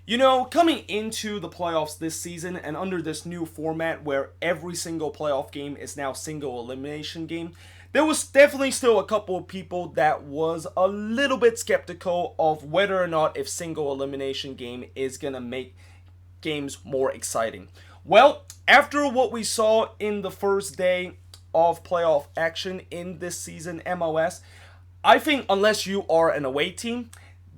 You know, coming into the playoffs this season and under this new format where every single playoff game is now single elimination game, there was definitely still a couple of people that was a little bit skeptical of whether or not if single elimination game is going to make games more exciting. Well, after what we saw in the first day of playoff action in this season MLS, I think unless you are an away team,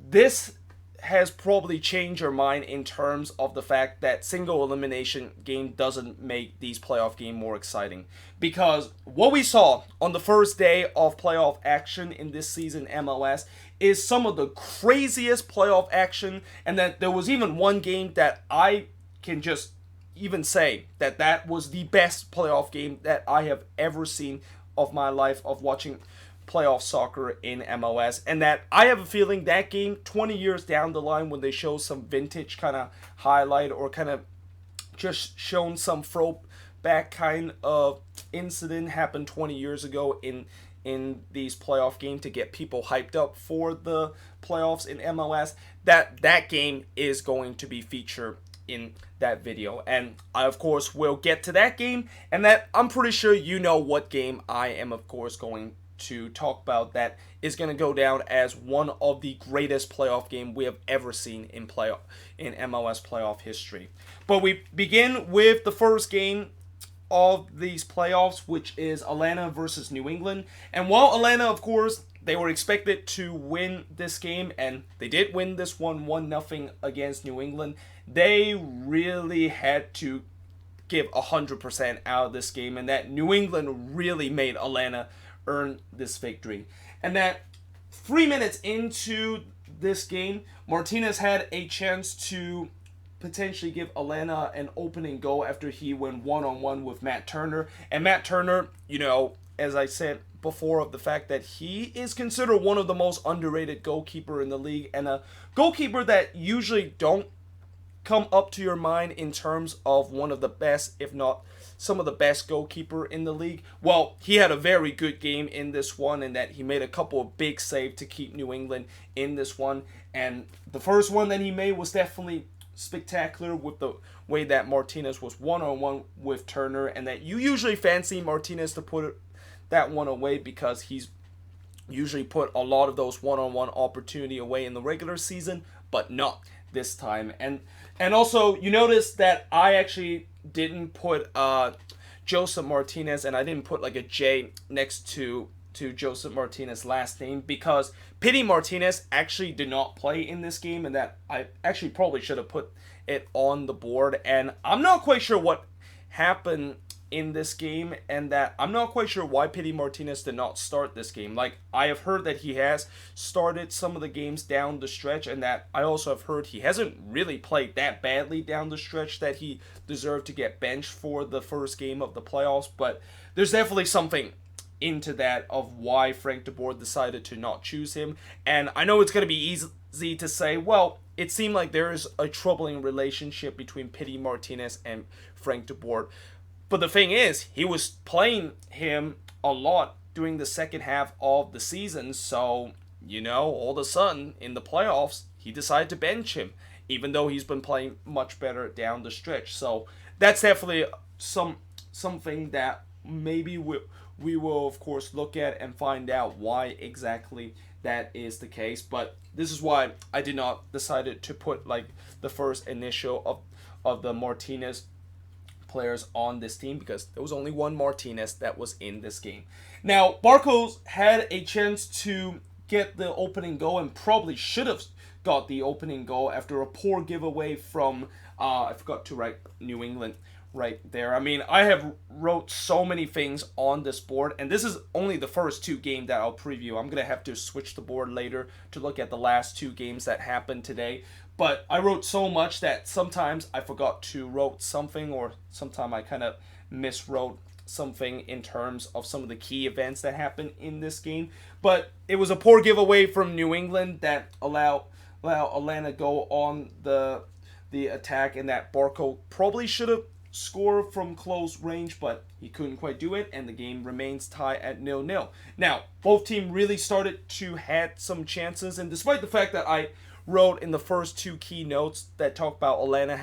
this has probably changed your mind in terms of the fact that single elimination game doesn't make these playoff games more exciting. Because what we saw on the first day of playoff action in this season MLS is some of the craziest playoff action, and that there was even one game that I can just even say that that was the best playoff game that I have ever seen of my life of watching playoff soccer in MLS, and that I have a feeling that game 20 years down the line when they show some vintage kind of highlight or kind of just shown some throwback kind of incident happened 20 years ago in these playoff games to get people hyped up for the playoffs in MLS, that game is going to be featured in that video. And I of course will get to that game, and that I'm pretty sure you know what game I am of course going to talk about that is going to go down as one of the greatest playoff game we have ever seen in MLS playoff history. But we begin with the first game of these playoffs, which is Atlanta versus New England. And while Atlanta, of course, they were expected to win this game, and they did win this one 1-0 against New England, they really had to give 100% out of this game, and that New England really made Atlanta earn this victory. And that 3 minutes into this game, Martinez had a chance to potentially give Atlanta an opening goal after he went one-on-one with Matt Turner. And Matt Turner, you know, as I said before, of the fact that he is considered one of the most underrated goalkeeper in the league, and a goalkeeper that usually don't come up to your mind in terms of one of the best, if not some of the best goalkeeper in the league. Well, he had a very good game in this one, and that he made a couple of big saves to keep New England in this one. And the first one that he made was definitely spectacular with the way that Martinez was one-on-one with Turner, and that you usually fancy Martinez to put that one away because he's usually put a lot of those one-on-one opportunity away in the regular season, but not this time. And also, you notice that I actually didn't put Joseph Martinez, and I didn't put like a J next to Joseph Martinez's last name, because Pity Martinez actually did not play in this game, and that I actually probably should have put it on the board. And I'm not quite sure what happened in this game, and that I'm not quite sure why Pity Martinez did not start this game. Like, I have heard that he has started some of the games down the stretch, and that I also have heard he hasn't really played that badly down the stretch that he deserved to get benched for the first game of the playoffs. But there's definitely something into that of why Frank de Boer decided to not choose him. And I know it's going to be easy to say, well, it seemed like there is a troubling relationship between Pity Martinez and Frank de Boer. But the thing is, he was playing him a lot during the second half of the season, so, you know, all of a sudden, in the playoffs, he decided to bench him, even though he's been playing much better down the stretch. So that's definitely something that maybe we will, of course, look at and find out why exactly that is the case. But this is why I did not decide to put, like, the first initial of the Martinez players on this team, because there was only one Martinez that was in this game. Now, Barcos had a chance to get the opening goal, and probably should have got the opening goal after a poor giveaway from, I forgot to write New England right there. I mean, I have wrote so many things on this board, and this is only the first two games that I'll preview. I'm going to have to switch the board later to look at the last two games that happened today. But I wrote so much that sometimes I forgot to wrote something, or sometimes I kind of miswrote something in terms of some of the key events that happened in this game. But it was a poor giveaway from New England that allow Atlanta go on the attack, and that Barco probably should have scored from close range, but he couldn't quite do it, and the game remains tied at 0-0. Now, both teams really started to had some chances, and despite the fact that I wrote in the first two keynotes that talk about Atlanta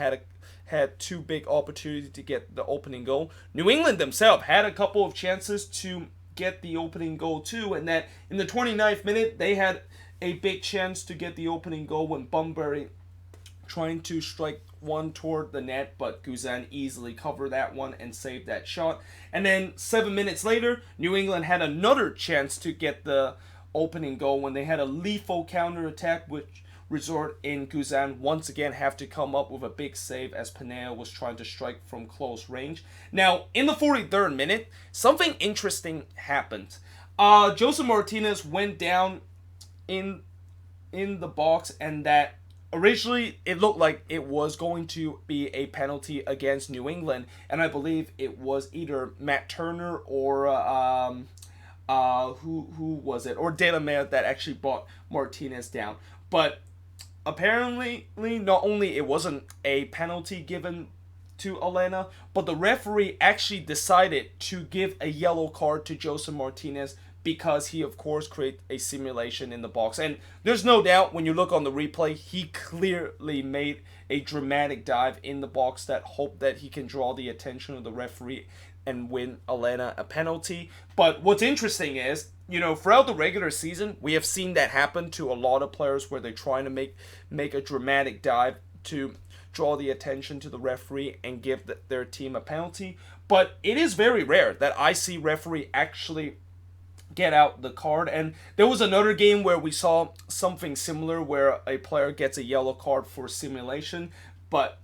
had two big opportunities to get the opening goal. New England themselves had a couple of chances to get the opening goal too, and that in the 29th minute they had a big chance to get the opening goal when Bunbury trying to strike one toward the net, but Guzan easily covered that one and saved that shot. And then 7 minutes later, New England had another chance to get the opening goal when they had a lethal counterattack, which resort in Guzan once again have to come up with a big save as Pineda was trying to strike from close range. Now, in the 43rd minute, something interesting happened. Joseph Martinez went down in the box, and that originally it looked like it was going to be a penalty against New England, and I believe it was either Matt Turner or who was it, or Delamere that actually brought Martinez down. But apparently, not only it wasn't a penalty given to Atlanta, but the referee actually decided to give a yellow card to Joseph Martinez because he, of course, created a simulation in the box. And there's no doubt, when you look on the replay, he clearly made a dramatic dive in the box that hoped that he can draw the attention of the referee and win Atlanta a penalty. But what's interesting is, throughout the regular season, we have seen that happen to a lot of players where they're trying to make a dramatic dive to draw the attention to the referee and give their team a penalty. But it is very rare that I see referee actually get out the card. And there was another game where we saw something similar where a player gets a yellow card for simulation. But,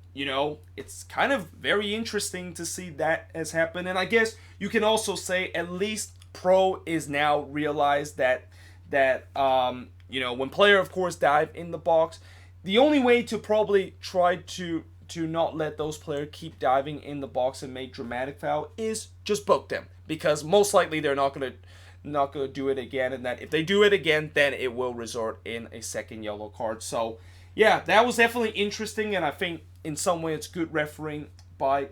it's kind of very interesting to see that has happened. And I guess you can also say at least Pro is now realized that when player, of course, dive in the box, the only way to probably try to not let those players keep diving in the box and make dramatic foul is just book them, because most likely they're not gonna do it again, and that if they do it again, then it will result in a second yellow card. So yeah, that was definitely interesting, and I think in some way it's good refereeing by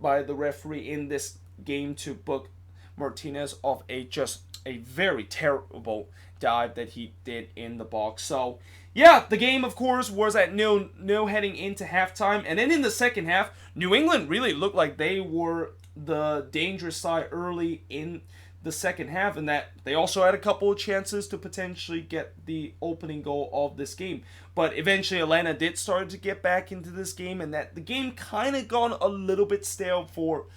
the referee in this game to book Martinez of just a very terrible dive that he did in the box. So yeah, the game, of course, was at 0-0 heading into halftime, and then in the second half, New England really looked like they were the dangerous side early in the second half, and that they also had a couple of chances to potentially get the opening goal of this game. But eventually Atlanta did start to get back into this game, and that the game kind of gone a little bit stale for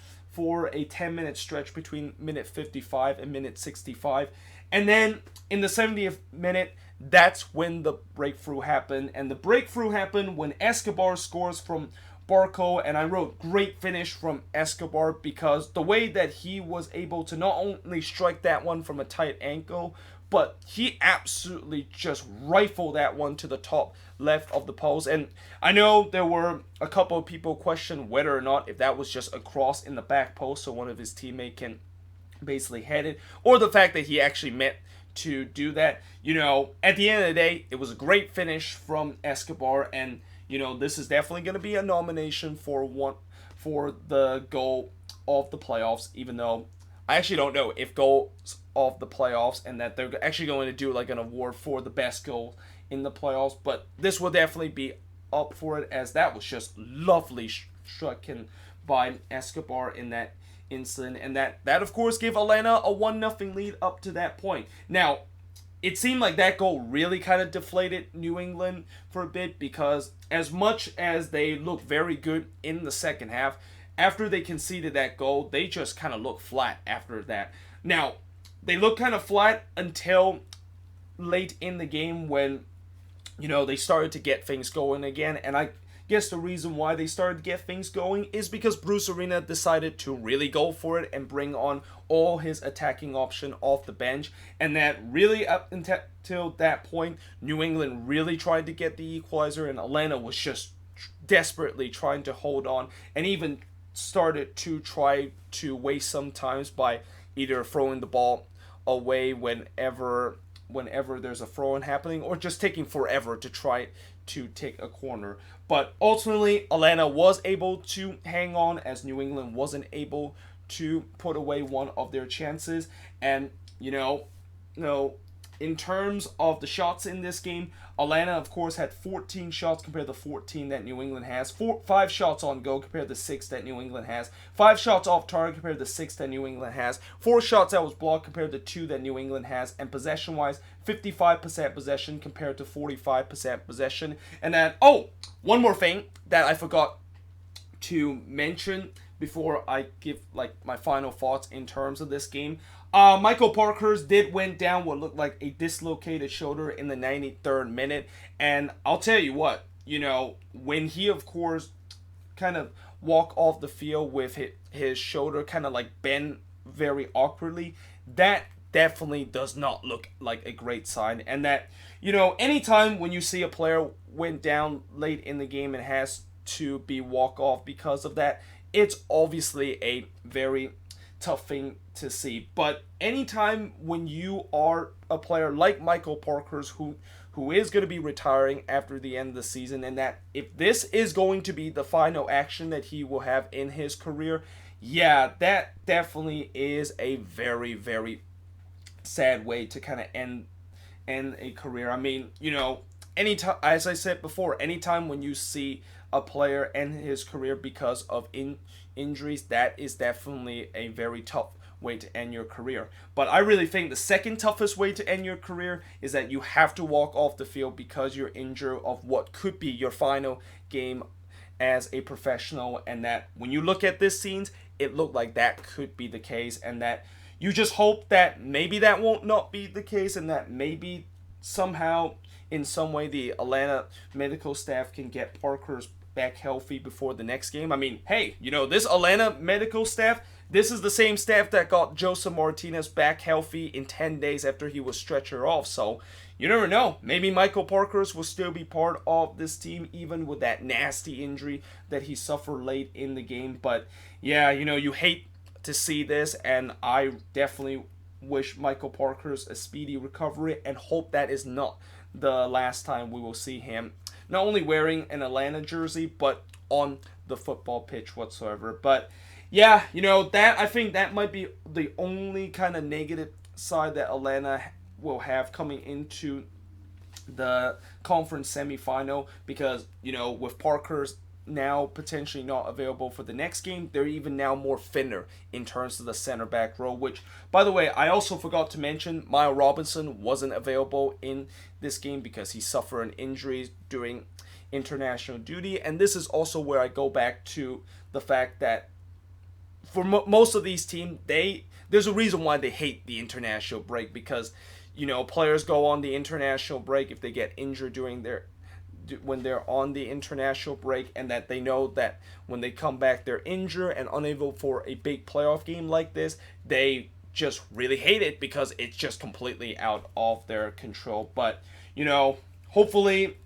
a 10-minute stretch between minute 55 and minute 65. And then in the 70th minute, that's when the breakthrough happened. And the breakthrough happened when Escobar scores from Barco, and I wrote great finish from Escobar, because the way that he was able to not only strike that one from a tight angle, but he absolutely just rifled that one to the top left of the post. And I know there were a couple of people question whether or not if that was just a cross in the back post so one of his teammates can basically head it, or the fact that he actually meant to do that. At the end of the day, it was a great finish from Escobar, and this is definitely going to be a nomination for the goal of the playoffs, even though I actually don't know if goals of the playoffs and that they're actually going to do like an award for the best goal in the playoffs, but this will definitely be up for it, as that was just lovely striking by Escobar in that incident, and that of course gave Atlanta a 1-0 lead up to that point. Now, it seemed like that goal really kind of deflated New England for a bit, because as much as they looked very good in the second half, after they conceded that goal, they just kind of looked flat after that. Now, they looked kind of flat until late in the game when, they started to get things going again, and I guess the reason why they started to get things going is because Bruce Arena decided to really go for it and bring on all his attacking option off the bench, and that really up until that point, New England really tried to get the equalizer, and Atlanta was just desperately trying to hold on, and even started to try to waste some times by either throwing the ball away whenever there's a throw-in happening, or just taking forever to try to take a corner. But ultimately, Atlanta was able to hang on, as New England wasn't able to put away one of their chances. And, in terms of the shots in this game, Atlanta, of course, had 14 shots compared to 14 that New England has. 5 shots on goal compared to 6 that New England has. 5 shots off target compared to 6 that New England has. 4 shots that was blocked compared to 2 that New England has. And possession-wise, 55% possession compared to 45% possession. And then, one more thing that I forgot to mention before I give my final thoughts in terms of this game. Michael Parkhurst did went down what looked like a dislocated shoulder in the 93rd minute, and I'll tell you what, when he of course kind of walked off the field with his shoulder kind of bent very awkwardly, that definitely does not look like a great sign. And that, anytime when you see a player went down late in the game and has to be walk off because of that, it's obviously a very tough thing to see. But anytime when you are a player like Michael Parkhurst, who is going to be retiring after the end of the season, and that if this is going to be the final action that he will have in his career, yeah, that definitely is a very, very sad way to kind of end a career. I mean, anytime, as I said before, anytime when you see a player end his career because of injuries, that is definitely a very tough way to end your career. But I really think the second toughest way to end your career is that you have to walk off the field because you're injured of what could be your final game as a professional. And that when you look at this scenes, it looked like that could be the case, and that you just hope that maybe that won't not be the case, and that maybe somehow in some way the Atlanta medical staff can get Parkhurst back healthy before the next game. I mean, hey, this Atlanta medical staff, this is the same staff that got Joseph Martinez back healthy in 10 days after he was stretchered off. So you never know. Maybe Michael Parkhurst will still be part of this team, even with that nasty injury that he suffered late in the game. But yeah, you hate to see this, and I definitely wish Michael Parkhurst a speedy recovery and hope that is not the last time we will see him not only wearing an Atlanta jersey, but on the football pitch whatsoever. But yeah, that I think that might be the only kind of negative side that Atlanta will have coming into the conference semifinal, because, with Parkhurst now potentially not available for the next game, they're even now more thinner in terms of the center back row, which, by the way, I also forgot to mention, Miles Robinson wasn't available in this game because he suffered an injury during international duty. And this is also where I go back to the fact that for most of these teams, there's a reason why they hate the international break, because players go on the international break if they get injured when they're on the international break, and that they know that when they come back they're injured and unable for a big playoff game like this, they just really hate it because it's just completely out of their control. But hopefully,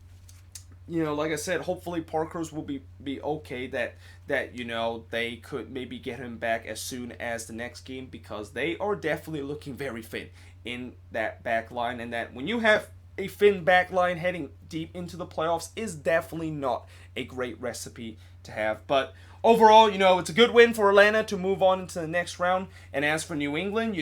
like I said, hopefully Parkhurst will be okay, that they could maybe get him back as soon as the next game, because they are definitely looking very thin in that back line, and that when you have a thin back line heading deep into the playoffs is definitely not a great recipe to have. But overall, it's a good win for Atlanta to move on into the next round. And as for New England,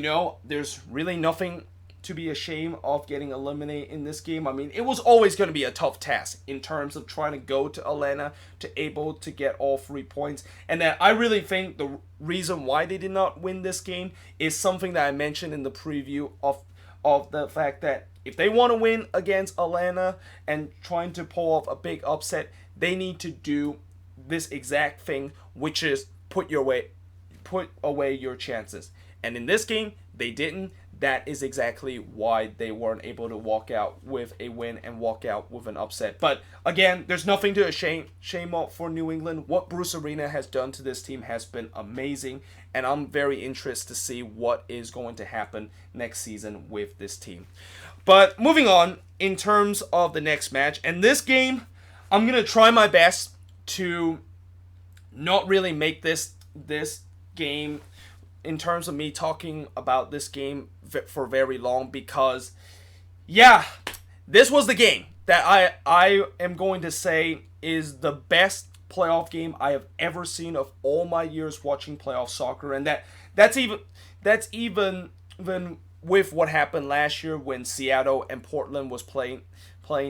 there's really nothing to be ashamed of getting eliminated in this game. I mean, it was always going to be a tough task in terms of trying to go to Atlanta to able to get all 3 points. And that I really think the reason why they did not win this game is something that I mentioned in the preview of the fact that if they want to win against Atlanta and trying to pull off a big upset, they need to do this exact thing, which is put away your chances. And in this game, they didn't. That is exactly why they weren't able to walk out with a win and walk out with an upset. But again, there's nothing to shame up for New England. What Bruce Arena has done to this team has been amazing, and I'm very interested to see what is going to happen next season with this team. But moving on, in terms of the next match, and this game, I'm going to try my best to not really make this game, in terms of me talking about this game for very long, because, yeah, this was the game that I am going to say is the best playoff game I have ever seen of all my years watching playoff soccer, and that's even with what happened last year when Seattle and Portland was playing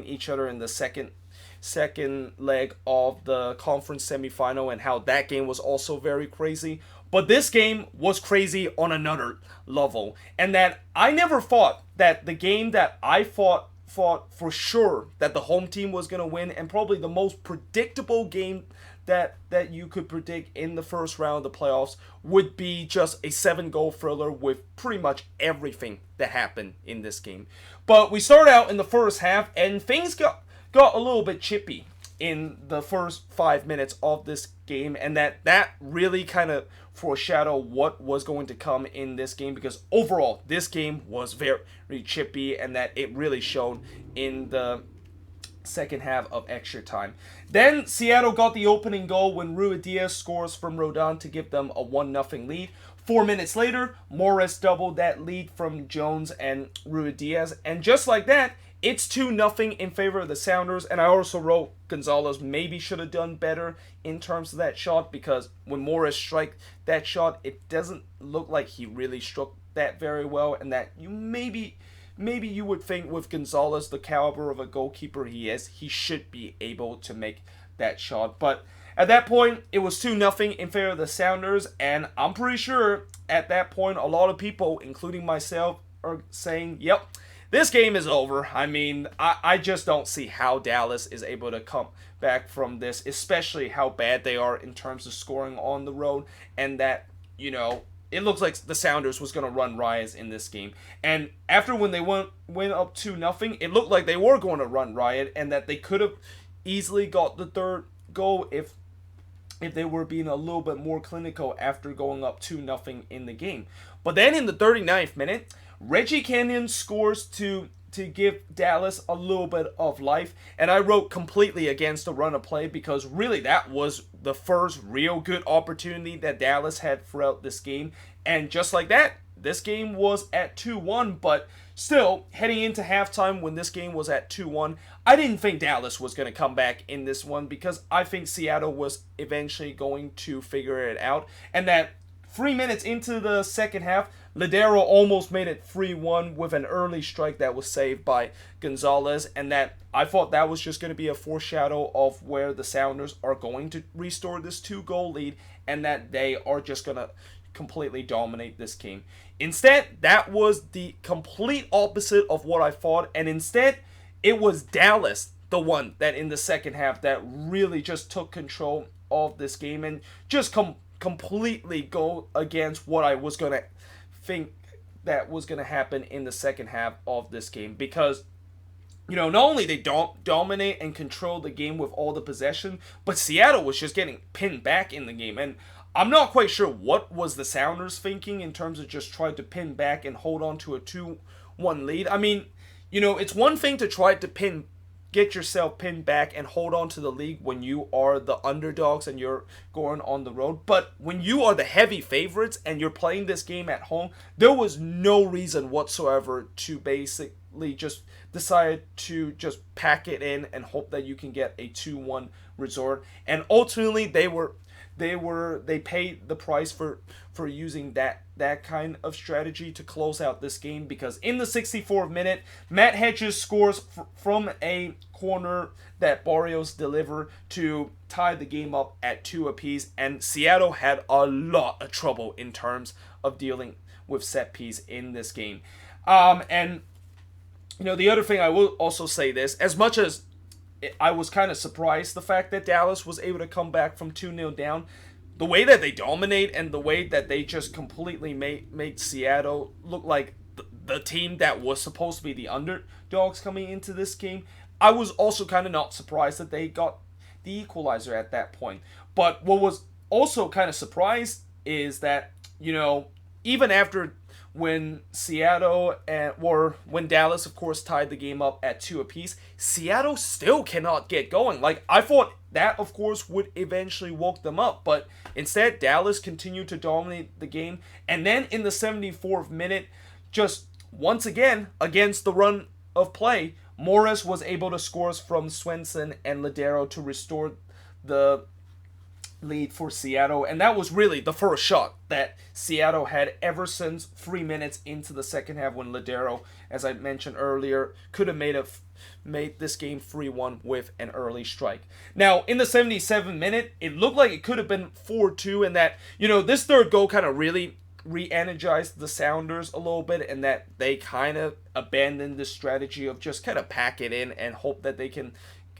each other in the second leg of the conference semifinal, and how that game was also very crazy. But this game was crazy on another level, and that I never thought that the game that I thought for sure that the home team was going to win, and probably the most predictable game that you could predict in the first round of the playoffs, would be just a 7-goal thriller with pretty much everything that happened in this game. But we started out in the first half, and things got a little bit chippy in the first 5 minutes of this game, and that really kind of foreshadowed what was going to come in this game, because overall this game was very chippy, and that it really showed in the second half of extra time. Then Seattle got the opening goal when Ruidíaz scores from Rodon to give them a 1-0 lead. 4 minutes later, Morris doubled that lead from Jones and Ruidíaz, and just like that, it's 2-0 in favor of the Sounders. And I also wrote Gonzalez maybe should have done better in terms of that shot, because when Morris struck that shot, it doesn't look like he really struck that very well, and that you maybe you would think with Gonzalez, the caliber of a goalkeeper he is, he should be able to make that shot. But at that point, it was 2-0 in favor of the Sounders, and I'm pretty sure at that point, a lot of people, including myself, are saying, yep, this game is over. I mean, I just don't see how Dallas is able to come back from this, especially how bad they are in terms of scoring on the road, and that, it looks like the Sounders was going to run riot in this game. And after when they went up 2-0, it looked like they were going to run riot, and that they could have easily got the third goal if they were being a little bit more clinical after going up 2-0 in the game. But then in the 39th minute, Reggie Cannon scores to give Dallas a little bit of life. And I wrote completely against the run of play, because really that was the first real good opportunity that Dallas had throughout this game. And just like that, this game was at 2-1, but still, heading into halftime when this game was at 2-1, I didn't think Dallas was going to come back in this one, because I think Seattle was eventually going to figure it out. And that 3 minutes into the second half, Ladero almost made it 3-1 with an early strike that was saved by Gonzalez, and that I thought that was just going to be a foreshadow of where the Sounders are going to restore this 2-goal lead, and that they are just going to completely dominate this game. Instead, that was the complete opposite of what I thought, and instead, it was Dallas, the one that in the second half that really just took control of this game and just completely go against what I was going to think that was going to happen in the second half of this game, because not only they dominate and control the game with all the possession, but Seattle was just getting pinned back in the game. And I'm not quite sure what was the Sounders thinking in terms of just trying to pin back and hold on to a 2-1 lead. I mean, it's one thing to try to get yourself pinned back and hold on to the league when you are the underdogs and you're going on the road. But when you are the heavy favorites and you're playing this game at home, there was no reason whatsoever to basically just decide to just pack it in and hope that you can get a 2-1 result. And ultimately, they paid the price for using that kind of strategy to close out this game, because in the 64th minute, Matt Hedges scores from a corner that Barrios delivered to tie the game up at 2 apiece, and Seattle had a lot of trouble in terms of dealing with set piece in this game. And the other thing I will also say this, as much as I was kind of surprised the fact that Dallas was able to come back from 2-0 down, the way that they dominate and the way that they just completely made Seattle look like the team that was supposed to be the underdogs coming into this game, I was also kind of not surprised that they got the equalizer at that point. But what was also kind of surprised is that, even after when when Dallas, of course, tied the game up at 2 apiece, Seattle still cannot get going. Like, I thought that, of course, would eventually woke them up, but instead, Dallas continued to dominate the game. And then in the 74th minute, just once again, against the run of play, Morris was able to score from Swenson and Ladero to restore the lead for Seattle, and that was really the first shot that Seattle had ever since 3 minutes into the second half when Ladero, as I mentioned earlier, could have made this game 3-1 with an early strike. Now, in the 77th minute, it looked like it could have been 4-2, and that, this third goal kind of really re-energized the Sounders a little bit, and that they kind of abandoned the strategy of just kind of pack it in and hope that they can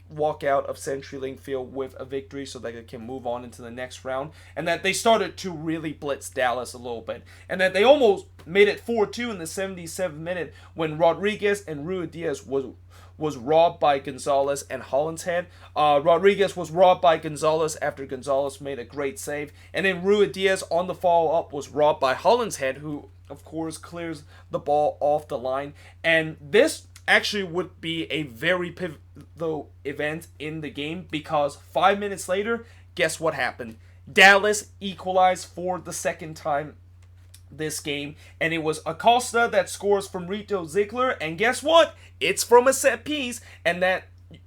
walk out of CenturyLink Field with a victory so that they can move on into the next round, and that they started to really blitz Dallas a little bit, and that they almost made it 4-2 in the 77th minute when Rodriguez and Ruidíaz was robbed by Gonzalez and Hollinshead. Rodriguez was robbed by Gonzalez after Gonzalez made a great save, and then Ruidíaz on the follow-up was robbed by Hollinshead, who of course clears the ball off the line, and this actually would be a very pivotal event in the game, because 5 minutes later, guess what happened? Dallas equalized for the second time this game, and it was Acosta that scores from Rito Ziegler, and guess what? It's from a set piece, and that,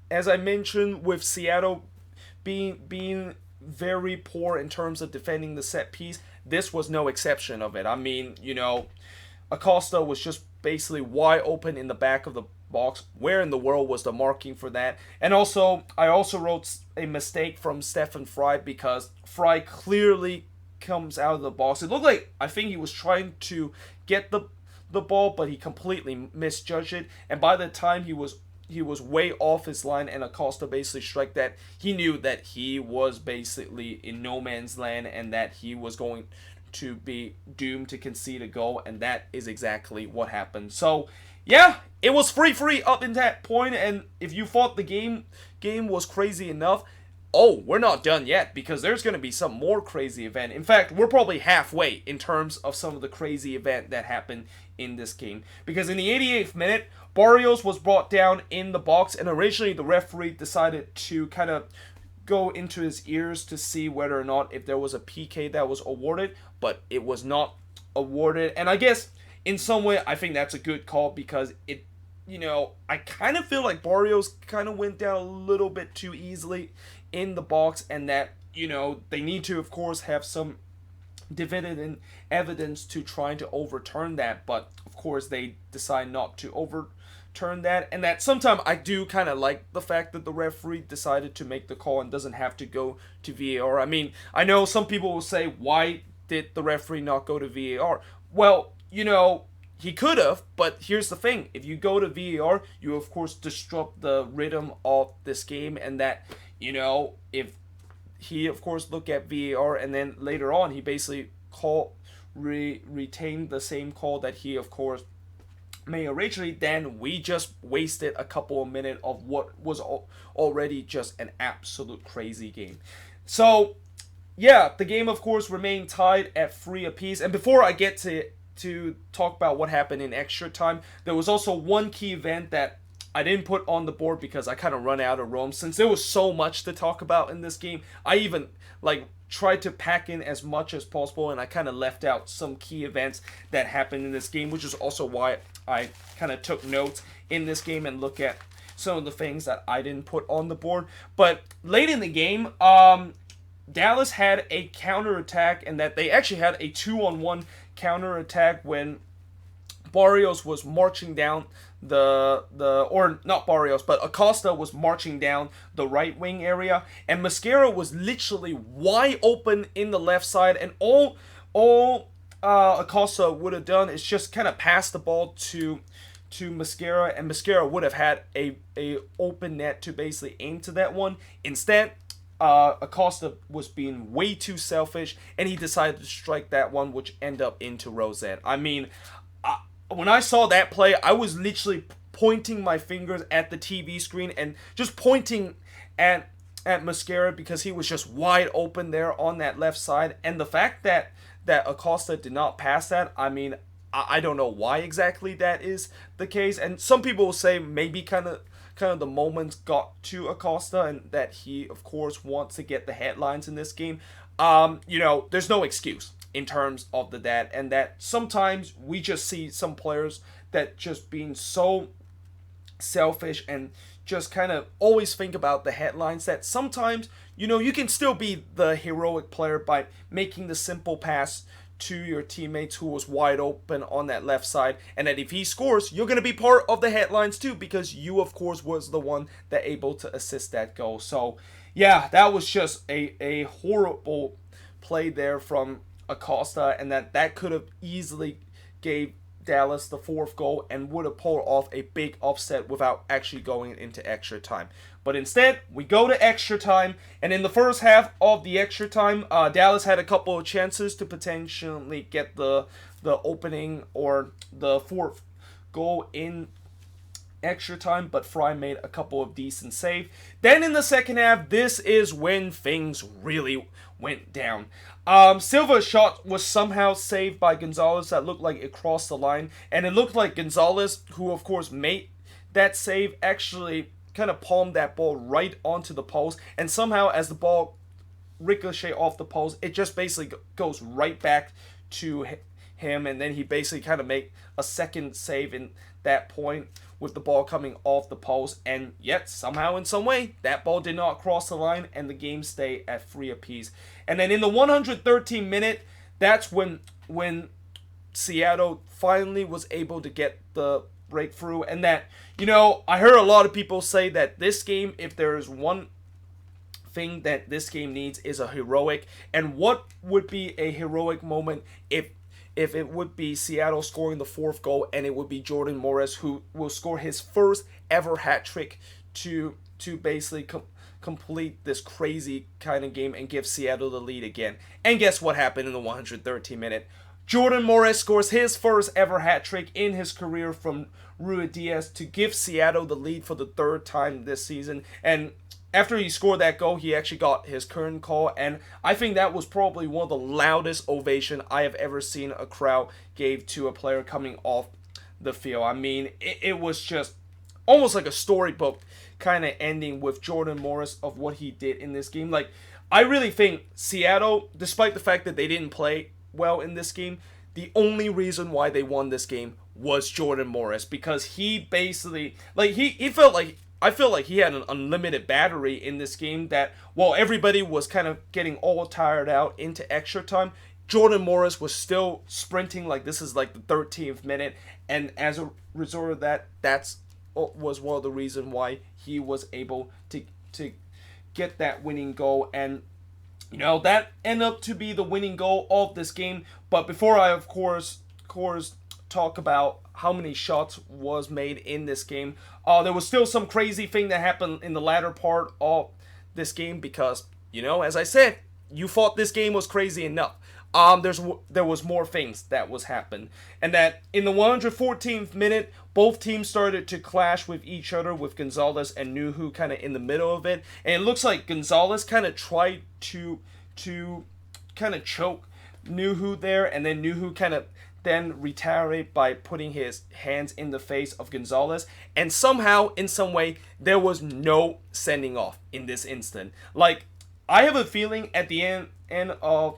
as I mentioned, with Seattle being very poor in terms of defending the set piece, this was no exception of it. I mean, Acosta was just basically wide open in the back of the box. Where in the world was the marking for that? And also, I also wrote a mistake from Stefan Fry, because Fry clearly comes out of the box. It looked like, I think he was trying to get the ball, but he completely misjudged it. And by the time he was way off his line, and Acosta basically struck that, he knew that he was basically in no man's land and that he was going to be doomed to concede a goal, and that is exactly what happened. So, yeah, it was 3-3 up in that point, and if you thought the game was crazy enough, we're not done yet, because there's going to be some more crazy event. In fact, we're probably halfway in terms of some of the crazy event that happened in this game, because in the 88th minute, Barrios was brought down in the box, and originally the referee decided to kind of go into his ears to see whether or not if there was a PK that was awarded, but it was not awarded. And I guess in some way I think that's a good call, because it, I kind of feel like Barrios kind of went down a little bit too easily in the box, and that, they need to, of course, have some dividend evidence to trying to overturn that, but of course they decide not to overturn that. And that sometimes I do kind of like the fact that the referee decided to make the call and doesn't have to go to VAR. I mean, I know some people will say, why did the referee not go to VAR? Well, he could have, but here's the thing. If you go to VAR, you of course disrupt the rhythm of this game, and that, if he of course look at VAR and then later on he basically retained the same call that he of course made originally, then we just wasted a couple of minutes of what was already just an absolute crazy game. So, yeah, the game of course remained tied at 3 apiece, and before I get to talk about what happened in extra time, there was also one key event that I didn't put on the board because I kind of run out of room. Since there was so much to talk about in this game, I even tried to pack in as much as possible, and I kind of left out some key events that happened in this game, which is also why I kind of took notes in this game and look at some of the things that I didn't put on the board. But late in the game, Dallas had a counterattack, and that they actually had a 2-on-1 counterattack when Barrios was marching down or not Barrios, but Acosta was marching down the right wing area, and Mosquera was literally wide open in the left side, and all Acosta would have done is just kind of pass the ball to Mosquera, and Mosquera would have had a open net to basically aim to that one. Instead, Acosta was being way too selfish, and he decided to strike that one, which ended up into Rosette. I mean, when I saw that play, I was literally pointing my fingers at the TV screen and just pointing at Mosquera, because he was just wide open there on that left side. And the fact that Acosta did not pass that, I mean, I don't know why exactly that is the case. And some people will say maybe kind of the moments got to Acosta, and that he, of course, wants to get the headlines in this game. There's no excuse in terms of that, and that sometimes we just see some players that just being so selfish and just kind of always think about the headlines that sometimes, you can still be the heroic player by making the simple pass to your teammates who was wide open on that left side, and that if he scores, you're going to be part of the headlines too, because you of course was the one that able to assist that goal. So yeah, that was just a horrible play there from Acosta, and that could have easily gave Dallas the fourth goal and would have pulled off a big upset without actually going into extra time. But instead, we go to extra time, and in the first half of the extra time, Dallas had a couple of chances to potentially get the opening or the fourth goal in extra time, but Fry made a couple of decent saves. Then in the second half, this is when things really went down. Silva's shot was somehow saved by Gonzalez that looked like it crossed the line, and it looked like Gonzalez, who of course made that save, actually kind of palmed that ball right onto the post, and somehow as the ball ricochet off the post, it just basically goes right back to him, and then he basically kind of make a second save in that point with the ball coming off the post, and yet somehow in some way that ball did not cross the line and the game stayed at 3 apiece. And then in the 113th minute, that's when Seattle finally was able to get the breakthrough, and that, I heard a lot of people say that this game, if there is one thing that this game needs, is a heroic. And what would be a heroic moment if it would be Seattle scoring the fourth goal, and it would be Jordan Morris who will score his first ever hat trick to basically complete this crazy kind of game and give Seattle the lead again. And guess what happened in the 113th minute? Jordan Morris scores his first ever hat trick in his career from Ruidíaz to give Seattle the lead for the third time this season. And after he scored that goal, he actually got his curtain call, and I think that was probably one of the loudest ovation I have ever seen a crowd gave to a player coming off the field. I mean, it was just almost like a storybook kind of ending with Jordan Morris of what he did in this game. Like, I really think Seattle, despite the fact that they didn't play well in this game, the only reason why they won this game was Jordan Morris, because he basically, he felt like, I feel like he had an unlimited battery in this game, that while everybody was kind of getting all tired out into extra time, Jordan Morris was still sprinting like this is like the 13th minute, and as a result of that, was one of the reasons why he was able to get that winning goal. And that ended up to be the winning goal of this game. But before I of course talk about how many shots was made in this game, there was still some crazy thing that happened in the latter part of this game, because as I said, you thought this game was crazy enough. There was more things that was happened, and that in the 114th minute, both teams started to clash with each other, with Gonzalez and Nuhu kind of in the middle of it, and it looks like Gonzalez kind of tried to kind of choke Nuhu there, and then Nuhu kind of then retaliate by putting his hands in the face of Gonzalez, and somehow, in some way, there was no sending off in this instant. Like, I have a feeling at the end of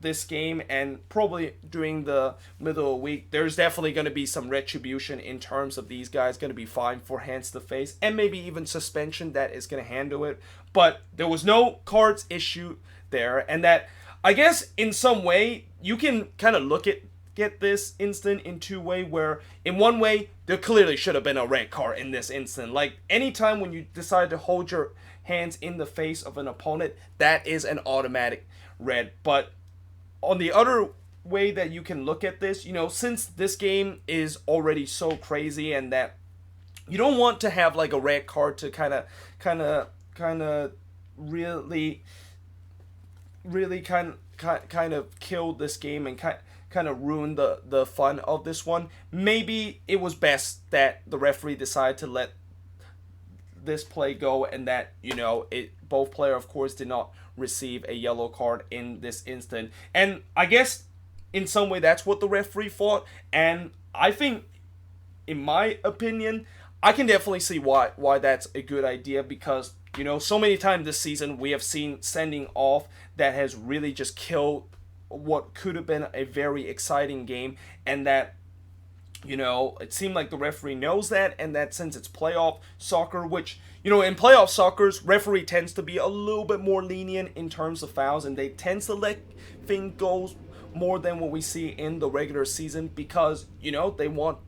this game, and probably during the middle of the week, there's definitely going to be some retribution in terms of these guys going to be fined for hands to face, and maybe even suspension that is going to handle it. But there was no cards issue there, and that, I guess, in some way, you can kind of get this instant in two ways, where in one way, there clearly should have been a red card in this instant. Like, anytime when you decide to hold your hands in the face of an opponent, that is an automatic red. But on the other way that you can look at this, since this game is already so crazy, and that you don't want to have like a red card to kind of really kind of kill this game and kind of ruin the fun of this one. Maybe it was best that the referee decided to let this play go, and that both players of course did not receive a yellow card in this instant. And I guess in some way that's what the referee thought, and I think, in my opinion, I can definitely see why that's a good idea, because so many times this season we have seen sending off that has really just killed what could have been a very exciting game, and that It seemed like the referee knows that, and that since it's playoff soccer, which, in playoff soccer, referee tends to be a little bit more lenient in terms of fouls, and they tend to let things go more than what we see in the regular season because, they want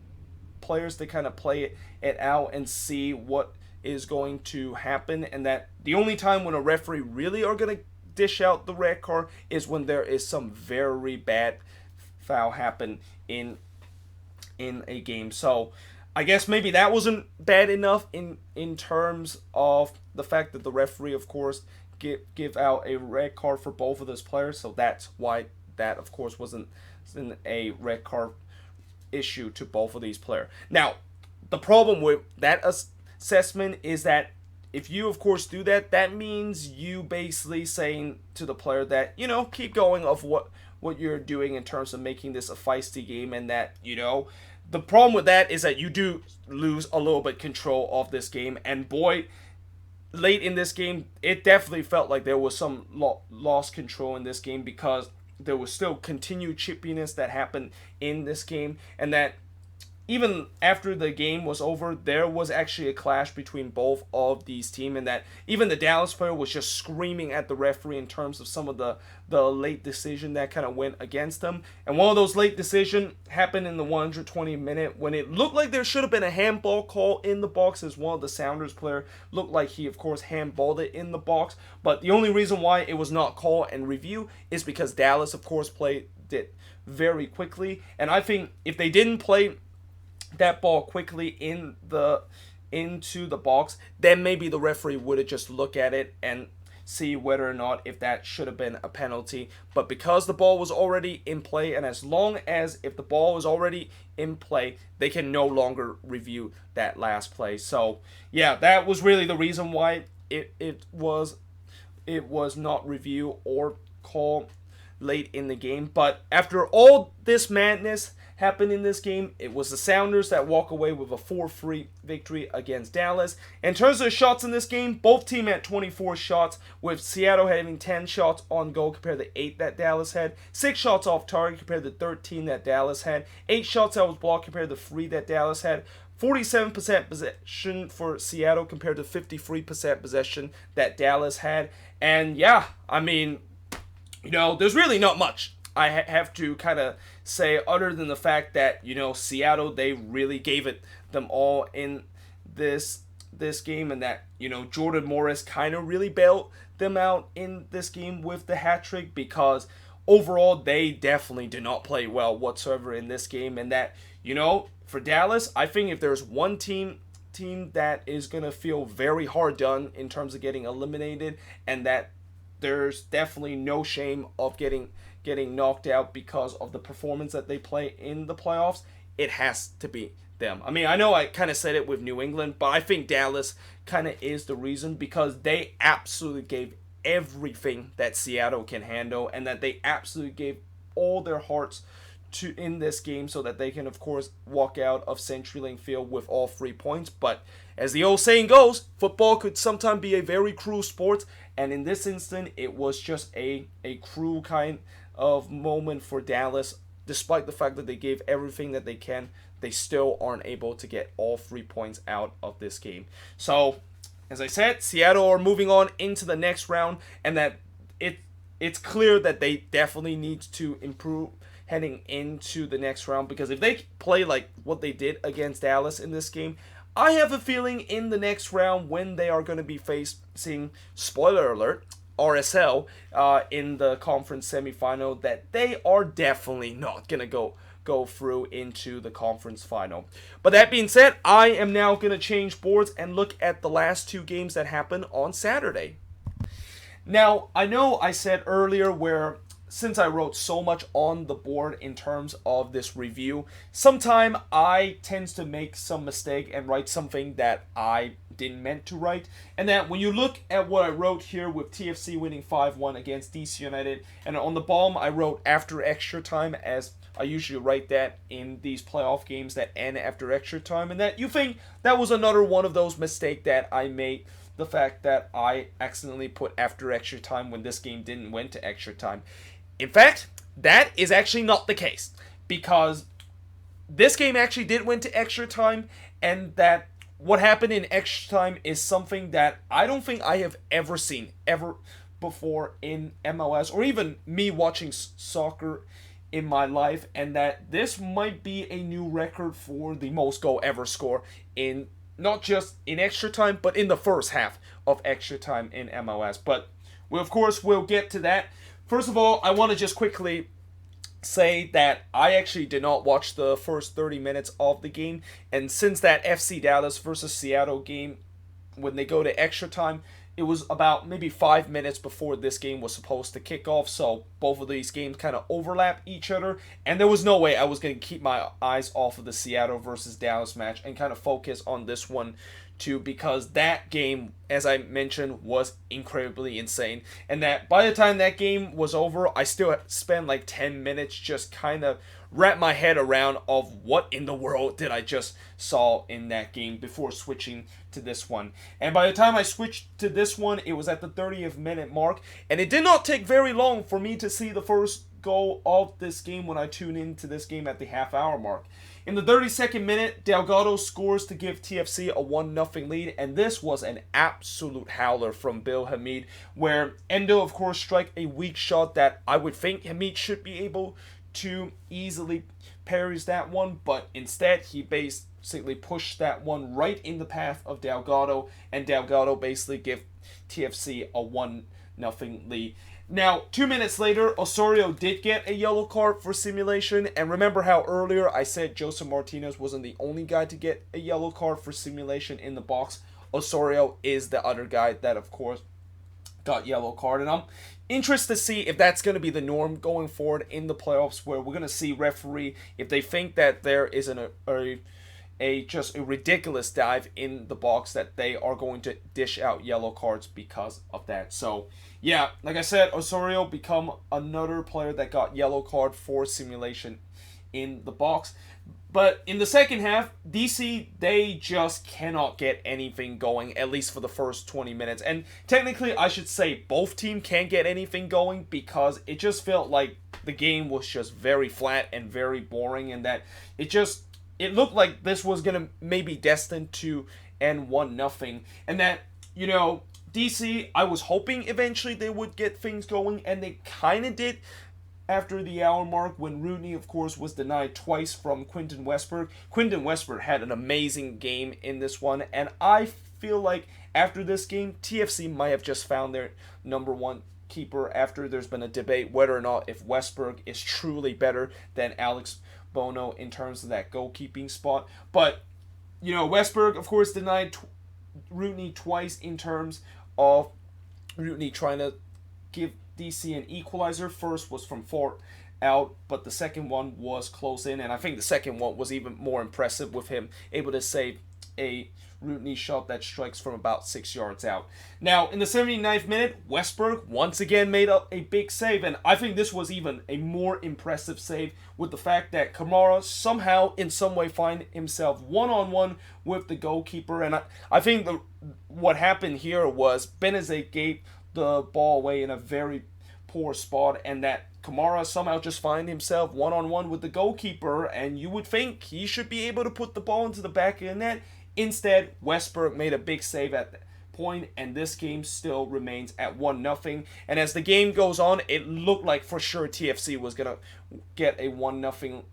players to kind of play it out and see what is going to happen, and that the only time when a referee really are going to dish out the red card is when there is some very bad foul happen in a game. So I guess maybe that wasn't bad enough in terms of the fact that the referee, of course, give out a red card for both of those players. So that's why that, of course, wasn't a red card issue to both of these players. Now, the problem with that assessment is that if you, of course, do that, that means you basically saying to the player that, keep going of what you're doing in terms of making this a feisty game, and that, the problem with that is that you do lose a little bit control of this game, and boy, late in this game, it definitely felt like there was some lost control in this game because there was still continued chippiness that happened in this game, and that even after the game was over, there was actually a clash between both of these teams, and that even the Dallas player was just screaming at the referee in terms of some of the late decision that kind of went against them. And one of those late decisions happened in the 120 minute when it looked like there should have been a handball call in the box, as one of the Sounders player looked like he, of course, handballed it in the box. But the only reason why it was not called and review is because Dallas, of course, played it very quickly. And I think if they didn't play that ball quickly into the box, then maybe the referee would have just looked at it and see whether or not if that should have been a penalty. But because the ball was already in play, and as long as if the ball was already in play, they can no longer review that last play. So yeah, that was really the reason why it was not reviewed or called late in the game. But after all this madness happened in this game, it was the Sounders that walk away with a 4-3 victory against Dallas. In terms of shots in this game, both teams had 24 shots, with Seattle having 10 shots on goal compared to 8 that Dallas had, 6 shots off target compared to 13 that Dallas had, 8 shots that was blocked compared to 3 that Dallas had, 47% possession for Seattle compared to 53% possession that Dallas had. And yeah, I mean, there's really not much I have to kind of say other than the fact that, Seattle, they really gave it them all in this game, and that, Jordan Morris kind of really bailed them out in this game with the hat trick, because overall they definitely did not play well whatsoever in this game. And that, for Dallas, I think if there's one team that is going to feel very hard done in terms of getting eliminated, and that there's definitely no shame of getting knocked out because of the performance that they play in the playoffs, it has to be them. I mean, I know I kind of said it with New England, but I think Dallas kind of is the reason, because they absolutely gave everything that Seattle can handle, and that they absolutely gave all their hearts to in this game so that they can, of course, walk out of CenturyLink Field with all 3 points. But as the old saying goes, football could sometimes be a very cruel sport, and in this instant, it was just a cruel kind of moment for Dallas. Despite the fact that they gave everything that they can, they still aren't able to get all 3 points out of this game. So, as I said, Seattle are moving on into the next round, and that it's clear that they definitely need to improve heading into the next round, because if they play like what they did against Dallas in this game, I have a feeling in the next round, when they are going to be facing, spoiler alert, RSL in the conference semifinal, that they are definitely not going to go through into the conference final. But that being said, I am now going to change boards and look at the last 2 games that happened on Saturday. Now, I know I said earlier where, since I wrote so much on the board in terms of this review, sometime I tend to make some mistake and write something that I didn't meant to write. And that when you look at what I wrote here with TFC winning 5-1 against DC United, and on the bottom I wrote after extra time, as I usually write that in these playoff games that end after extra time, and that you think that was another one of those mistakes that I made, the fact that I accidentally put after extra time when this game didn't went to extra time. In fact, that is actually not the case, because this game actually did went to extra time, and that what happened in extra time is something that I don't think I have ever seen ever before in MLS, or even me watching soccer in my life, and that this might be a new record for the most goal ever score in not just in extra time, but in the first half of extra time in MLS. But we, of course, will get to that. First of all, I want to just quickly say that I actually did not watch the first 30 minutes of the game, and since that FC Dallas versus Seattle game, when they go to extra time, it was about maybe 5 minutes before this game was supposed to kick off, so both of these games kind of overlap each other, and there was no way I was going to keep my eyes off of the Seattle versus Dallas match and kind of focus on this one too, because that game, as I mentioned, was incredibly insane, and that by the time that game was over, I still spent like 10 minutes just kind of wrap my head around of what in the world did I just saw in that game before switching to this one. And by the time I switched to this one, it was at the 30th minute mark, and it did not take very long for me to see the first goal of this game when I tuned into this game at the half-hour mark. In the 32nd minute, Delgado scores to give TFC a 1-0 lead, and this was an absolute howler from Bill Hamid, where Endo, of course, struck a weak shot that I would think Hamid should be able to easily parries that one, but instead he basically pushed that one right in the path of Delgado, and Delgado basically gave TFC a 1-0 lead. Now, 2 minutes later, Osorio did get a yellow card for simulation, and remember how earlier I said Joseph Martinez wasn't the only guy to get a yellow card for simulation in the box. Osorio is the other guy that, of course, got yellow card, and I'm interested to see if that's going to be the norm going forward in the playoffs, where we're going to see referee, if they think that there is just a ridiculous dive in the box, that they are going to dish out yellow cards because of that. So yeah, like I said, Osorio become another player that got yellow card for simulation in the box. But in the second half, DC, they just cannot get anything going, at least for the first 20 minutes. And technically, I should say both teams can't get anything going, because it just felt like the game was just very flat and very boring, and that it looked like this was going to maybe destined to end 1-0. And that, DC, I was hoping eventually they would get things going, and they kind of did after the hour mark, when Rooney, of course, was denied twice from Quinton Westberg. Quinton Westberg had an amazing game in this one, and I feel like after this game, TFC might have just found their number one keeper, after there's been a debate whether or not if Westberg is truly better than Alex Bono in terms of that goalkeeping spot. But, Westberg, of course, denied Rooney twice in terms of Rooney trying to give DC an equalizer. First was from far out, but the second one was close in, and I think the second one was even more impressive, with him able to save a Rooney shot that strikes from about 6 yards out. Now, in the 79th minute, Westberg once again made up a big save, and I think this was even a more impressive save, with the fact that Kamara somehow, in some way, find himself one-on-one with the goalkeeper, and I think what happened here was Benezet gave the ball away in a very poor spot, and that Kamara somehow just find himself one-on-one with the goalkeeper, and you would think he should be able to put the ball into the back of the net. Instead, Westberg made a big save at that point, and this game still remains at 1-0. And as the game goes on, it looked like for sure TFC was going to get a 1-0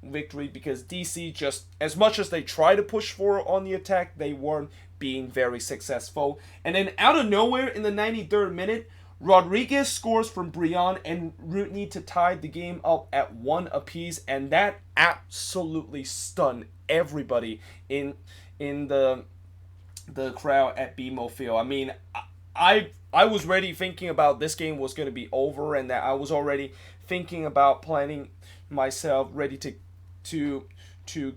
victory, because DC, just as much as they try to push forward on the attack, they weren't being very successful. And then out of nowhere, in the 93rd minute, Rodriguez scores from Brian and Rooney to tie the game up at 1 apiece, and that absolutely stunned everybody in the crowd at BMO Field. I mean, I was already thinking about this game was going to be over, and that I was already thinking about planning myself ready to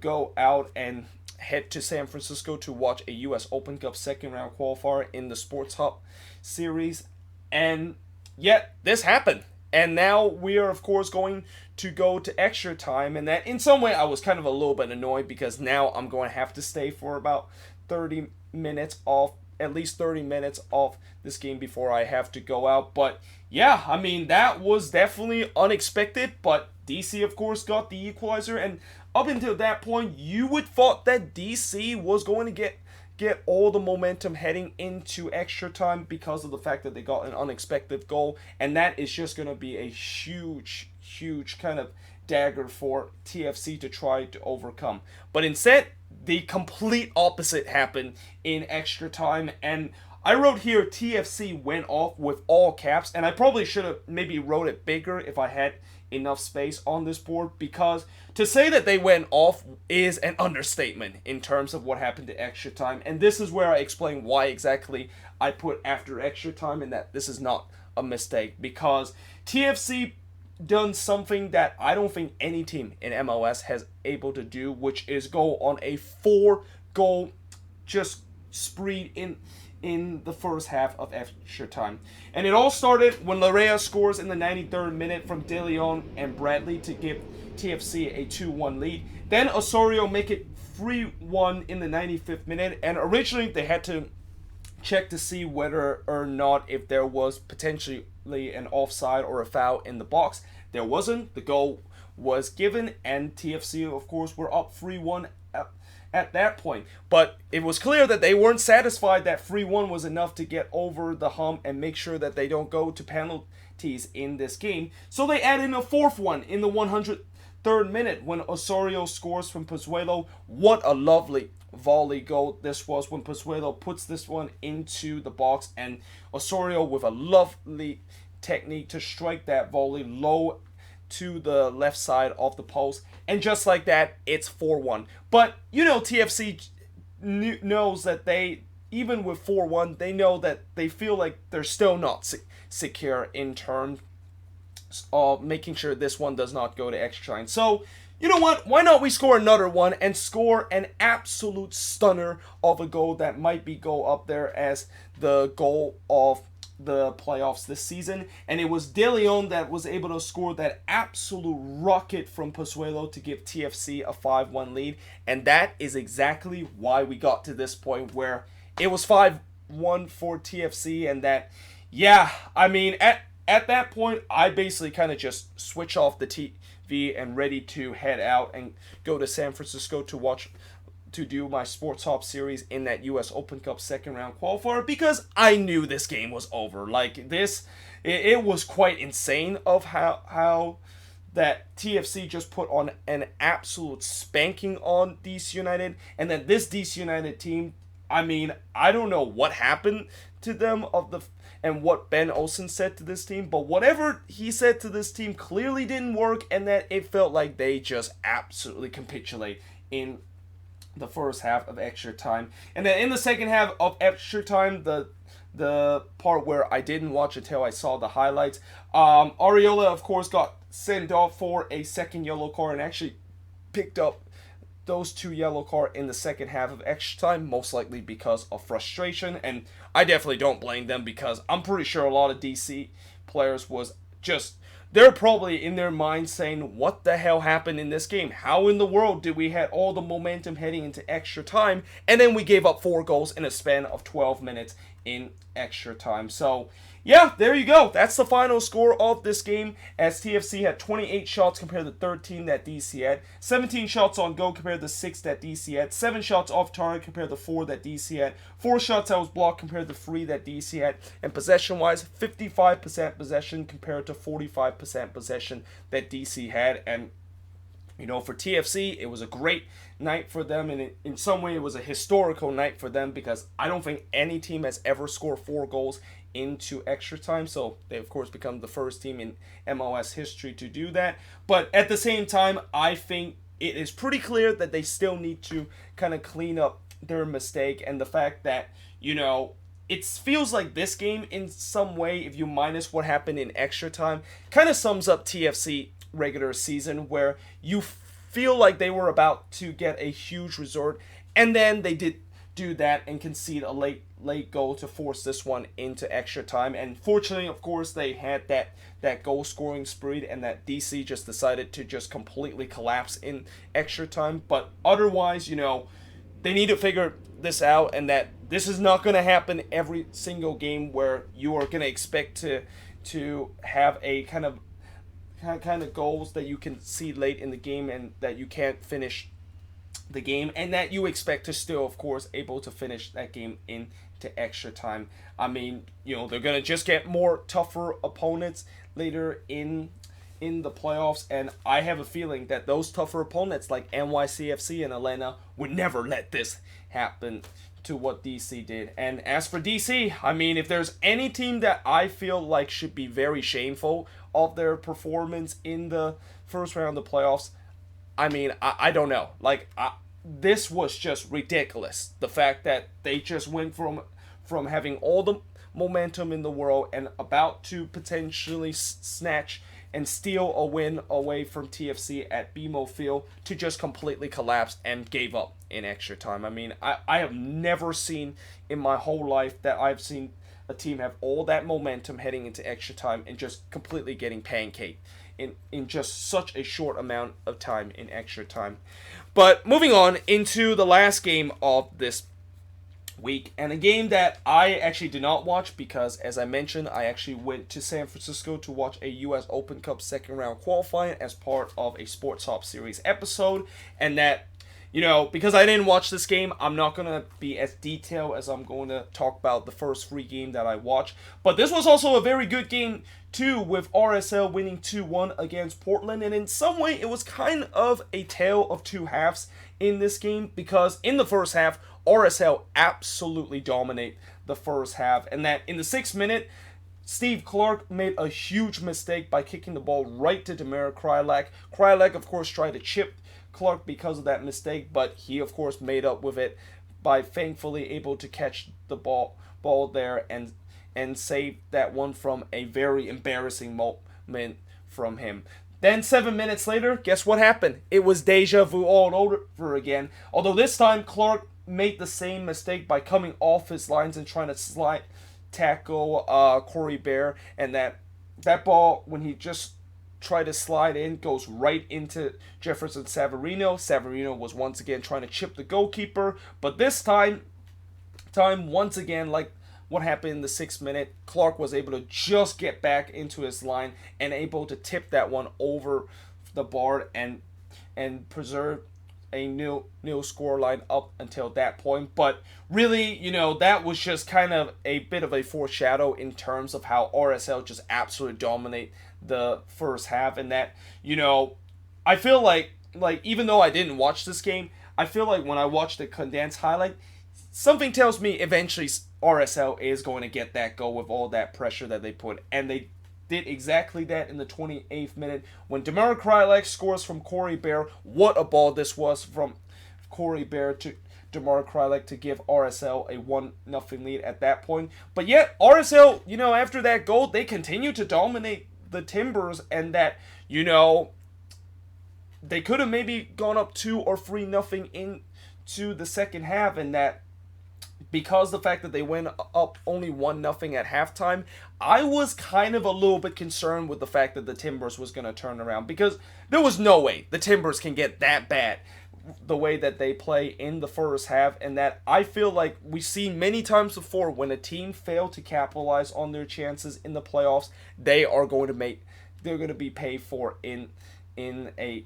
go out and head to San Francisco to watch a U.S. Open Cup second round qualifier in the Sports Hub series. And yet, this happened. And now we are, of course, going to go to extra time. And that, in some way, I was kind of a little bit annoyed, because now I'm going to have to stay for about 30 minutes off, at least 30 minutes off this game before I have to go out. But yeah, I mean, that was definitely unexpected, but DC, of course, got the equalizer, and up until that point, you would thought that DC was going to get all the momentum heading into extra time because of the fact that they got an unexpected goal, and that is just going to be a huge kind of dagger for TFC to try to overcome. But instead, the complete opposite happened in extra time, and I wrote here TFC went off with all caps, and I probably should have maybe wrote it bigger if I had enough space on this board, because to say that they went off is an understatement in terms of what happened to extra time. And this is where I explain why exactly I put after extra time and that this is not a mistake, because TFC done something that I don't think any team in MLS has able to do, which is go on a 4-goal just spree in the first half of extra time. And it all started when Larea scores in the 93rd minute from De Leon and Bradley to give TFC a 2-1 lead. Then Osorio make it 3-1 in the 95th minute, and originally they had to check to see whether or not if there was potentially an offside or a foul in the box. There wasn't. The goal was given, and TFC, of course, were up 3-1 at that point. But it was clear that they weren't satisfied that 3-1 was enough to get over the hump and make sure that they don't go to penalties in this game. So they add in a fourth one in the 103rd minute when Osorio scores from Pozuelo. What a lovely volley goal this was when Pozuelo puts this one into the box, and Osorio with a lovely technique to strike that volley low to the left side of the post, and just like that, it's 4-1. But you know, TFC knows that they, even with 4-1, they know that they feel like they're still not secure in terms of making sure this one does not go to extra time. So you know what? Why not we score another one and score an absolute stunner of a goal that might go up there as the goal of the playoffs this season? And it was De Leon that was able to score that absolute rocket from Pozuelo to give TFC a 5-1 lead. And that is exactly why we got to this point where it was 5-1 for TFC, and that, yeah, I mean, at that point, I basically kind of just switch off the TV and ready to head out and go to San Francisco to do my Sports Hop series in that U.S. Open Cup second round qualifier, because I knew this game was over. Like this, it was quite insane of how that TFC just put on an absolute spanking on DC United, and that this DC United team, I mean, I don't know what happened to them and what Ben Olsen said to this team, but whatever he said to this team clearly didn't work, and that it felt like they just absolutely capitulate in the first half of extra time. And then in the second half of extra time, the part where I didn't watch until I saw the highlights, Ariola, of course, got sent off for a second yellow card and actually picked up those 2 yellow cards in the second half of extra time, most likely because of frustration. And I definitely don't blame them, because I'm pretty sure a lot of DC players was just, they're probably in their mind saying, what the hell happened in this game? How in the world did we have all the momentum heading into extra time, and then we gave up 4 goals in a span of 12 minutes in extra time? So yeah, there you go. That's the final score of this game, as TFC had 28 shots compared to 13 that DC had, 17 shots on goal compared to 6 that DC had, 7 shots off target compared to 4 that DC had, 4 shots that was blocked compared to 3 that DC had, and possession-wise, 55% possession compared to 45% possession that DC had. And you know, for TFC, it was a great night for them, and in some way it was a historical night for them, because I don't think any team has ever scored 4 goals into extra time. So they, of course, become the first team in MLS history to do that. But at the same time, I think it is pretty clear that they still need to kind of clean up their mistake, and the fact that, you know, it feels like this game in some way, if you minus what happened in extra time, kind of sums up TFC regular season, where you feel like they were about to get a huge result, and then they did do that and concede a late goal to force this one into extra time. And fortunately, of course, they had that goal scoring spree, and that DC just decided to just completely collapse in extra time. But otherwise, you know, they need to figure this out, and that this is not going to happen every single game where you are going to expect to have a kind of kind of goals that you can see late in the game and that you can't finish the game, and that you expect to still, of course, able to finish that game into extra time. I mean, they're gonna just get more tougher opponents later in the playoffs, and I have a feeling that those tougher opponents like NYCFC and Atlanta would never let this happen to what DC did. And as for DC, I mean, if there's any team that I feel like should be very shameful of their performance in the first round of the playoffs, I mean, I don't know. This was just ridiculous. The fact that they just went from having all the momentum in the world and about to potentially snatch and steal a win away from TFC at BMO Field to just completely collapse and gave up in extra time. I mean, I have never seen in my whole life that I've seen a team have all that momentum heading into extra time and just completely getting pancaked in just such a short amount of time in extra time. But moving on into the last game of this week, and a game that I actually did not watch because, as I mentioned, I actually went to San Francisco to watch a US Open Cup second round qualifying as part of a Sports Hop series episode, and that, because I didn't watch this game, I'm not going to be as detailed as I'm going to talk about the first free game that I watched. But this was also a very good game, too, with RSL winning 2-1 against Portland. And in some way, it was kind of a tale of two halves in this game, because in the first half, RSL absolutely dominate the first half. And that in the 6th minute, Steve Clark made a huge mistake by kicking the ball right to Demir Krylak. Krylak, of course, tried to chip Clark because of that mistake, but he, of course, made up with it by thankfully able to catch the ball there and save that one from a very embarrassing moment from him. Then 7 minutes later, guess what happened? It was deja vu all over again. Although this time Clark made the same mistake by coming off his lines and trying to slide tackle Corey Bear, and that ball, when he just tried to slide in, goes right into Jefferson Savarino. Savarino was once again trying to chip the goalkeeper, but this time once again, like what happened in the 6th minute, Clark was able to just get back into his line and able to tip that one over the bar and preserve a nil scoreline up until that point. But really, that was just kind of a bit of a foreshadow in terms of how RSL just absolutely dominate the first half, and that, I feel like even though I didn't watch this game, I feel like when I watched the condensed highlight, something tells me eventually RSL is going to get that goal with all that pressure that they put, and they did exactly that in the 28th minute when Demir Krylak scores from Corey Bear. What a ball this was from Corey Bear to Demir Krylak to give RSL a 1-0 lead at that point. But yet RSL, after that goal, they continue to dominate the Timbers, and that, they could have maybe gone up 2 or 3-0 into the second half, and that because the fact that they went up only 1-0 at halftime, I was kind of a little bit concerned with the fact that the Timbers was going to turn around, because there was no way the Timbers can get that bad the way that they play in the first half, and that I feel like we've seen many times before when a team failed to capitalize on their chances in the playoffs, they're going to be paid for in a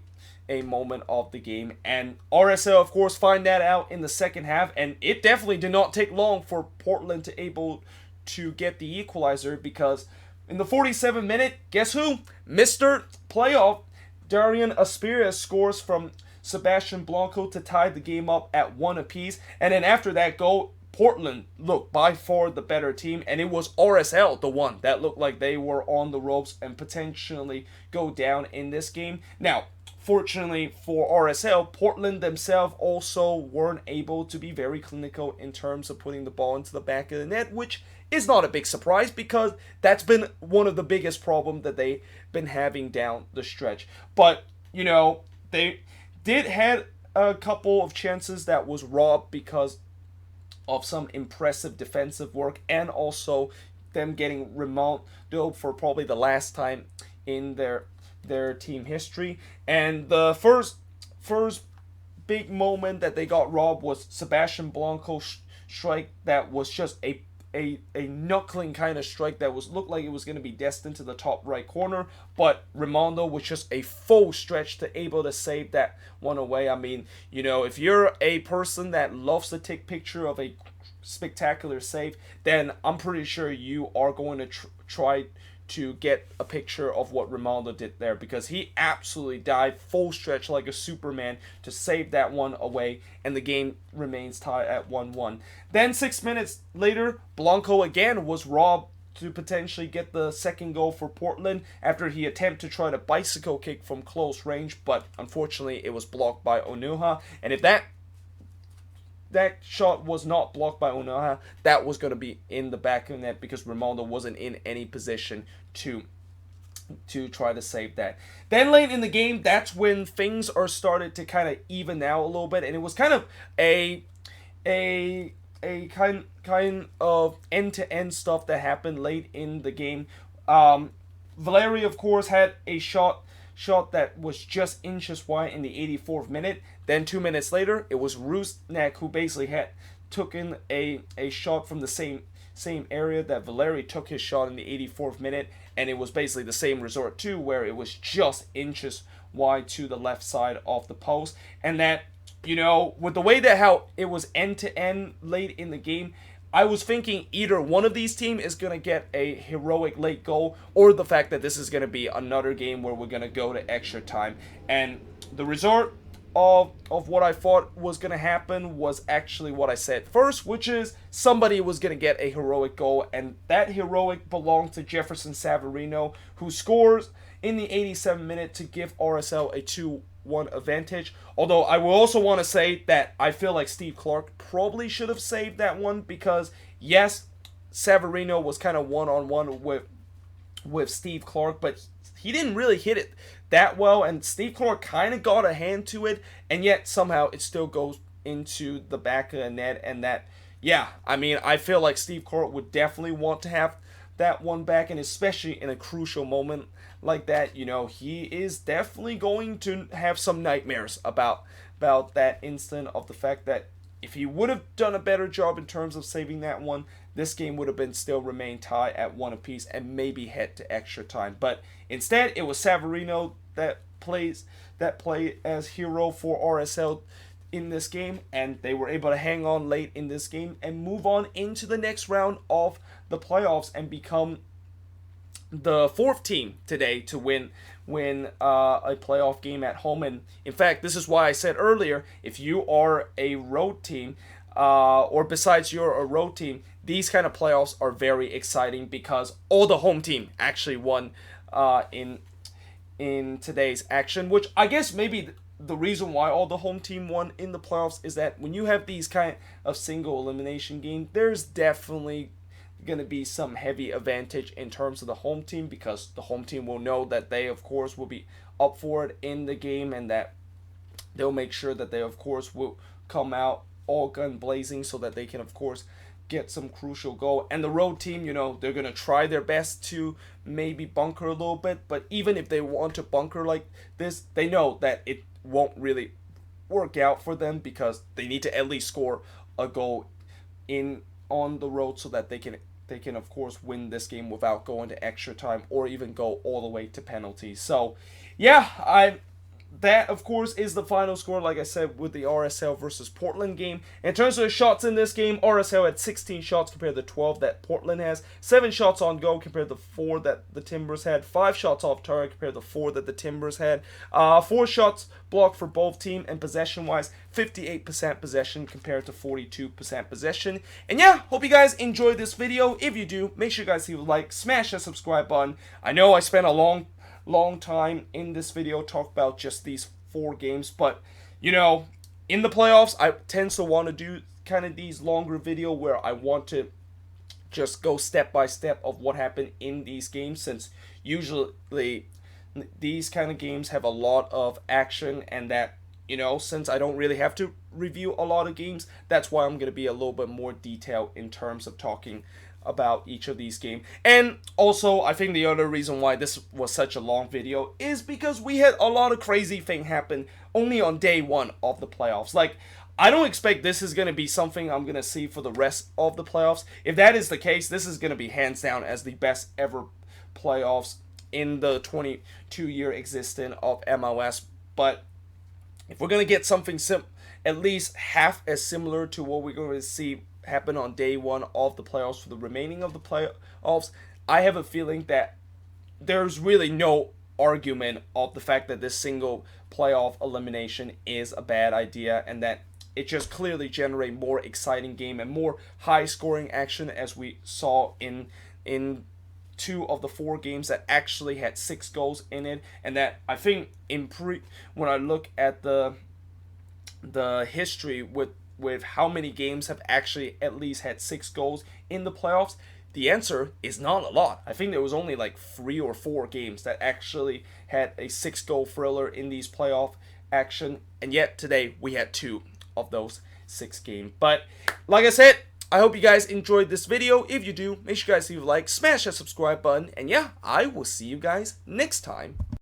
moment of the game. And RSL, of course, find that out in the second half, and it definitely did not take long for Portland to able to get the equalizer, because in the 47th minute, guess who? Mr. Playoff, Darian Aspiria scores from Sebastian Blanco to tie the game up at 1 apiece. And then after that goal, Portland looked by far the better team, and it was RSL the one that looked like they were on the ropes and potentially go down in this game. Now, fortunately for RSL, Portland themselves also weren't able to be very clinical in terms of putting the ball into the back of the net, which is not a big surprise because that's been one of the biggest problems that they've been having down the stretch. But, they did have a couple of chances that was robbed because of some impressive defensive work, and also them getting remodeled for probably the last time in their team history. And the first big moment that they got robbed was Sebastian Blanco's strike that was just a a knuckling kind of strike that looked like it was going to be destined to the top right corner, but Rimondo was just a full stretch to able to save that one away. I mean, if you're a person that loves to take picture of a spectacular save, then I'm pretty sure you are going to try to get a picture of what Rimondo did there, because he absolutely dived full stretch like a Superman to save that one away, and the game remains tied at 1-1. Then 6 minutes later, Blanco again was robbed to potentially get the second goal for Portland after he attempted to try to bicycle kick from close range, but unfortunately it was blocked by Onuha. And if that shot was not blocked by Onuha, that was going to be in the back of the net, because Rimondo wasn't in any position to try to save that. Then late in the game, that's when things are started to kind of even out a little bit, and it was kind of a kind of end-to-end stuff that happened late in the game. Valeri, of course, had a shot that was just inches wide in the 84th minute. Then 2 minutes later, it was Rusnak who basically took in a shot from the same area that Valeri took his shot in the 84th minute, and it was basically the same result too, where it was just inches wide to the left side of the post. And that, with the way that how it was end to end late in the game, I was thinking either one of these teams is going to get a heroic late goal, or the fact that this is going to be another game where we're going to go to extra time. And the result of what I thought was going to happen was actually what I said first, which is somebody was going to get a heroic goal, and that heroic belonged to Jefferson Savarino, who scores in the 87th minute to give RSL a 2-1 advantage. Although I will also want to say that I feel like Steve Clark probably should have saved that one, because yes, Savarino was kind of one-on-one with Steve Clark, but he didn't really hit it that well, and Steve Clark kind of got a hand to it, and yet somehow it still goes into the back of the net. And that, yeah, I mean, I feel like Steve Clark would definitely want to have that one back, and especially in a crucial moment like that, he is definitely going to have some nightmares about that instant, of the fact that if he would have done a better job in terms of saving that one, this game would have been still remained tied at 1 apiece and maybe head to extra time. But instead, it was Savarino that played as hero for RSL in this game, and they were able to hang on late in this game and move on into the next round of the playoffs and become the 4th team today to win a playoff game at home. And in fact, this is why I said earlier, if you are a road team, or besides you're a road team, these kind of playoffs are very exciting, because all the home team actually won in today's action, which I guess maybe the reason why all the home team won in the playoffs is that when you have these kind of single elimination games, there's definitely going to be some heavy advantage in terms of the home team, because the home team will know that they, of course, will be up for it in the game, and that they'll make sure that they, of course, will come out all gun blazing so that they can, of course, get some crucial goal. And the road team, they're going to try their best to maybe bunker a little bit, but even if they want to bunker like this, they know that it won't really work out for them, because they need to at least score a goal on the road so that they can of course win this game without going to extra time or even go all the way to penalties. So yeah, that, of course, is the final score, like I said, with the RSL versus Portland game. In terms of the shots in this game, RSL had 16 shots compared to 12 that Portland has, 7 shots on goal compared to 4 that the Timbers had, 5 shots off target compared to 4 that the Timbers had, 4 shots blocked for both teams, and possession-wise, 58% possession compared to 42% possession. And yeah, hope you guys enjoyed this video. If you do, make sure you guys leave a like, smash that subscribe button. I know I spent a long time in this video talk about just these 4 games, but in the playoffs I tend to want to do kind of these longer video where I want to just go step by step of what happened in these games, since usually these kind of games have a lot of action, and that since I don't really have to review a lot of games, that's why I'm going to be a little bit more detailed in terms of talking about each of these games. And also, I think the other reason why this was such a long video is because we had a lot of crazy thing happen only on day 1 of the playoffs. Like, I don't expect this is going to be something I'm going to see for the rest of the playoffs. If that is the case, this is going to be hands down as the best ever playoffs in the 22-year existence of MLS. But if we're going to get something at least half as similar to what we're going to see happen on day one of the playoffs for the remaining of the playoffs, I have a feeling that there's really no argument of the fact that this single playoff elimination is a bad idea, and that it just clearly generate more exciting game and more high scoring action, as we saw in 2 of the 4 games that actually had 6 goals in it. And that I think when I look at the history with how many games have actually at least had 6 goals in the playoffs, the answer is not a lot. I think there was only like 3 or 4 games that actually had a 6-goal thriller in these playoff action, and yet today we had 2 of those 6 games. But like I said, I hope you guys enjoyed this video. If you do, make sure you guys leave a like, smash that subscribe button, and yeah, I will see you guys next time.